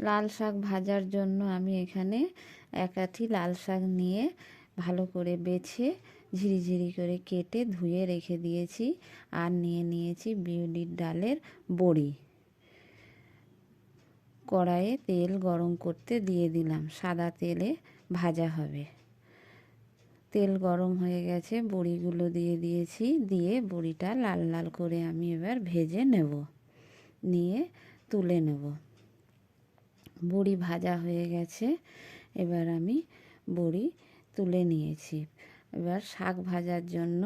লাল শাক ভাজার জন্য আমি এখানে এক আঁটি লাল শাক নিয়ে ভালো করে বেছে ঝিরিঝিরি করে কেটে ধুয়ে রেখে দিয়েছি। আর নিয়ে নিয়েছি বিউলির ডালের বড়ি। কড়াইয়ে তেল গরম করতে দিয়ে দিলাম, সাদা তেলে ভাজা হবে। তেল গরম হয়ে গেছে, বড়িগুলো দিয়ে দিয়েছি। দিয়ে বড়িটা লাল লাল করে আমি এবার ভেজে নেব, নিয়ে তুলে নেব। বড়ি ভাজা হয়ে গেছে, এবার আমি বড়ি তুলে নিয়েছি। এবার শাক ভাজার জন্য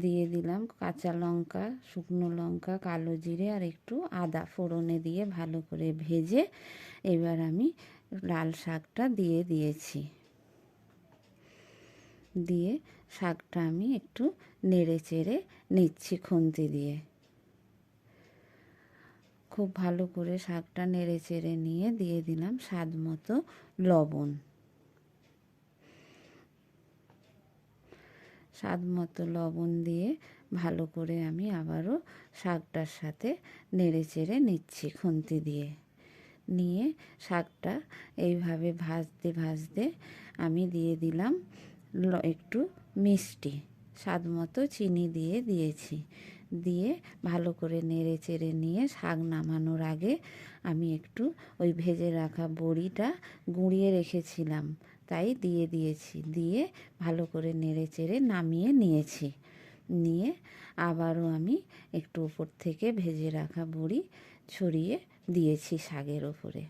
দিয়ে দিলাম কাঁচা লঙ্কা, শুকনো লঙ্কা, কালো জিরে আর একটু আদা ফোড়নে দিয়ে ভালো করে ভেজে এবার আমি লাল শাকটা দিয়ে দিয়েছি। দিয়ে শাকটা আমি একটু নেড়ে চেড়ে নিচ্ছি খুন্তি দিয়ে। খুব ভালো করে শাকটা নেড়ে চেড়ে নিয়ে দিয়ে দিলাম স্বাদ মতো লবণ। স্বাদ মতো লবণ দিয়ে ভালো করে আমি আবারও শাকটার সাথে নেড়ে চেড়ে নিচ্ছি খুন্তি দিয়ে। নিয়ে শাকটা এইভাবে ভাজতে ভাজতে আমি দিয়ে দিলাম একটু মিষ্টি, স্বাদ মতো চিনি দিয়ে দিয়েছি। দিয়ে ভালো করে নেড়ে চেড়ে নিয়ে শাক নামানোর আগে আমি একটু ওই ভেজে রাখা বড়িটা গুঁড়িয়ে রেখেছিলাম, তাই দিয়ে দিয়েছি। দিয়ে ভালো করে নেড়ে চেড়ে নামিয়ে নিয়েছি। নিয়ে আবারও আমি একটু উপর থেকে ভেজে রাখা বড়ি ছড়িয়ে দিয়েছি শাকের ওপরে।